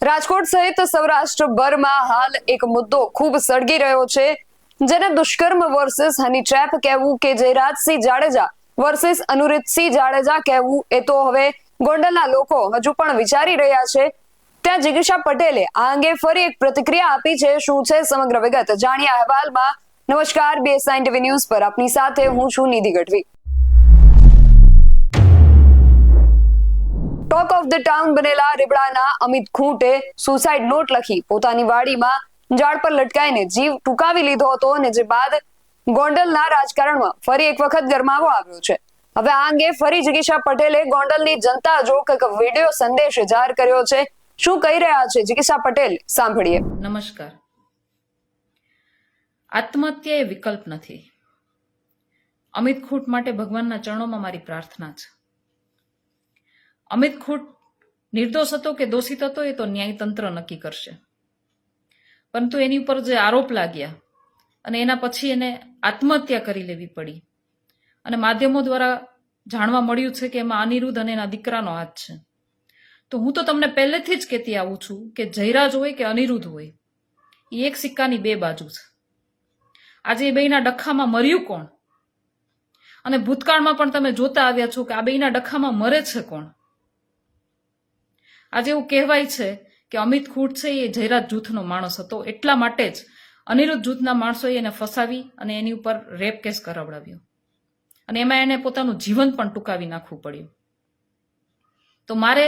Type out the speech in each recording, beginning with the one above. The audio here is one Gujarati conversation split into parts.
રાજકોટ સહિત સૌરાષ્ટ્રભરમાં હાલ એક મુદ્દો ખૂબ સળગી રહ્યો છે, જેને દુષ્કર્મ વર્સિસ હની ટ્રેપ કહેવું કે જયરાજસિંહ જાડેજા વર્સિસ અનુરીતસિંહ જાડેજા કહેવું, એ તો હવે ગોંડલના લોકો હજુ પણ વિચારી રહ્યા છે। ત્યાં જિગીશા પટેલે આ અંગે ફરી એક પ્રતિક્રિયા આપી છે। શું છે સમગ્ર વિગત જાણીએ અહેવાલમાં। નમસ્કાર, BSN TV ન્યૂઝ પર આપની સાથે હું છું Nidhi Gadhvi. Talk of the town બનેલા રીબડાના અમિત ખૂંટે સુસાઇડ નોટ લખી પોતાની વાડીમાં ઝાડ પર લટકાઈને જીવ ટૂંકાવી લીધો હતો, અને જે બાદ ગોંડલના રાજકારણમાં ફરી એક વખત ગરમાવો આવ્યો છે। હવે આ અંગે ફરી જિગીશા પટેલે ગોંડલની જનતા જો કંઈક વિડીયો સંદેશ જાહેર કર્યો છે। શું કહી રહ્યા છે જિગીશા પટેલ, સાંભળીએ। નમસ્કાર। આત્મહત્યા એ વિકલ્પ નથી। અમિત ખૂંટ માટે ભગવાનના ચરણોમાં મારી પ્રાર્થના છે। અમિત ખૂંટ નિર્દોષ હતો કે દોષિત હતો એ તો ન્યાયતંત્ર નક્કી કરશે, પરંતુ એની ઉપર જે આરોપ લાગ્યા અને એના પછી એને આત્મહત્યા કરી લેવી પડી, અને માધ્યમો દ્વારા જાણવા મળ્યું છે કે એમાં અનિરુદ્ધ અને એના દીકરાનો હાથ છે, તો હું તો તમને પહેલેથી જ કહેતી આવું છું કે જયરાજ હોય કે અનિરુદ્ધ હોય, એ એક સિક્કાની બે બાજુ છે। આજે એ બેયના ડખામાં મર્યું કોણ, અને ભૂતકાળમાં પણ તમે જોતા આવ્યા છો કે આ બેયના ડખામાં મરે છે કોણ। આજે એવું કહેવાય છે કે અમિત ખૂંટ છે એ જયરાજ જૂથનો માણસ હતો, એટલા માટે જ અનિરુદ્ધ જૂથના માણસોએ એને ફસાવી અને એની ઉપર રેપ કેસ કરાવડાવ્યો, અને એમાં એને પોતાનું જીવન પણ ટૂંકાવી નાખવું પડ્યું। તો મારે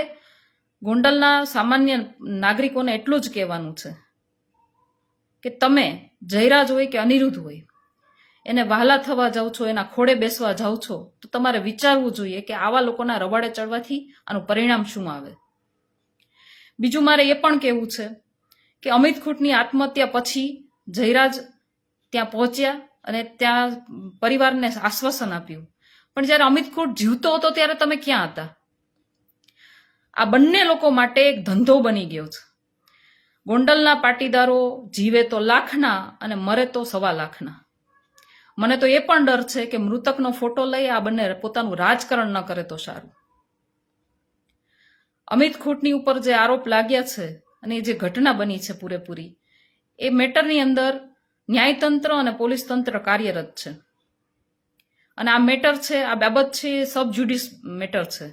ગોંડલના સામાન્ય નાગરિકોને એટલું જ કહેવાનું છે કે તમે જયરાજ હોય કે અનિરુદ્ધ હોય, એને વહાલા થવા જાઓ છો, એના ખોળે બેસવા જાઓ છો, તો તમારે વિચારવું જોઈએ કે આવા લોકોના રવાડે ચડવાથી આનું પરિણામ શું આવે। બીજું મારે એ પણ કહેવું છે કે અમિત ખૂંટની આત્મહત્યા પછી જયરાજ ત્યાં પહોંચ્યા અને ત્યાં પરિવારને આશ્વાસન આપ્યું, પણ જ્યારે અમિત ખૂંટ જીવતો હતો ત્યારે તમે ક્યાં હતા? આ બંને લોકો માટે એક ધંધો બની ગયો છે। ગોંડલના પાટીદારો જીવે તો લાખના અને મરે તો 1.25 લાખના। મને તો એ પણ ડર છે કે મૃતકનો ફોટો લઈ આ બંને પોતાનું રાજકારણ ન કરે તો સારું। અમિત ખૂંટની ઉપર જે આરોપ લાગ્યા છે અને જે ઘટના બની છે પૂરેપૂરી, એ મેટરની અંદર ન્યાયતંત્ર અને પોલીસ તંત્ર કાર્યરત છે, અને આ મેટર છે, આ બાબત છે, એ સબ જ્યુડિસ મેટર છે।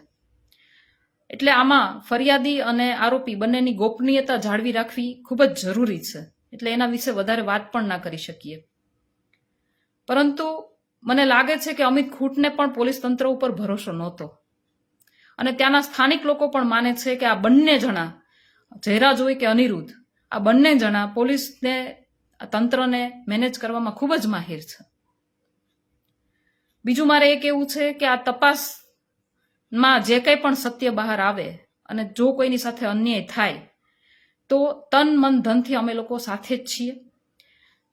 એટલે આમાં ફરિયાદી અને આરોપી બંનેની ગોપનીયતા જાળવી રાખવી ખૂબ જ જરૂરી છે, એટલે એના વિશે વધારે વાત પણ ના કરી શકીએ। પરંતુ મને લાગે છે કે અમિત ખૂંટને પણ પોલીસ તંત્ર ઉપર ભરોસો નહોતો, અને ત્યાંના સ્થાનિક લોકો પણ માને છે કે આ બંને જણા, જયરાજ હોય કે અનિરુદ્ધ, આ બંને જણા પોલીસને, તંત્રને મેનેજ કરવામાં ખૂબ જ માહિર છે। બીજું મારે એ કહેવું છે કે આ તપાસમાં જે કંઈ પણ સત્ય બહાર આવે અને જો કોઈની સાથે અન્યાય થાય તો તન મન ધનથી અમે લોકો સાથે જ છીએ।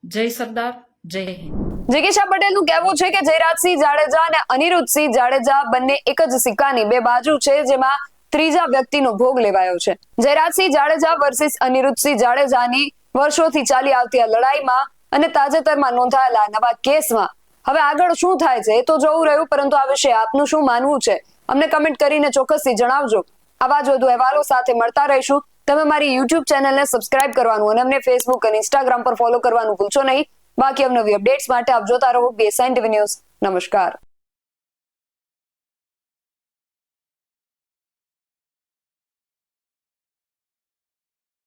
જય સરદાર, જય હિન્દ। જિગીશા પટેલનું કહેવું છે કે જયરાજસિંહ જાડેજા અને અનિરુદ્ધસિંહ જાડેજા બંને એક જ સિક્કાની બે બાજુ છે, જેમાં ત્રીજા વ્યક્તિનો ભોગ લેવાયો છે। જયરાજસિંહ જાડેજા વર્સિસ અનિરુદ્ધસિંહ જાડેજાની વર્ષોથી ચાલી આવતી આ લડાઈમાં અને તાજેતરમાં નોંધાયેલા નવા કેસમાં હવે આગળ શું થાય છે એ તો જોવું રહ્યું, પરંતુ આ વિશે આપનું શું માનવું છે અમને કમેન્ટ કરીને ચોક્કસથી જણાવજો। આવા જ વધુ અહેવાલો સાથે મળતા રહીશું। તમે મારી YouTube ચેનલને સબસ્ક્રાઇબ કરવાનું અને અમને Facebook અને Instagram પર ફોલો કરવાનું ભૂલશો નહીં। બાકી અવનવી અપડેટ્સ માટે આપ જોતા રહો BSN TV ન્યૂઝ। નમસ્કાર।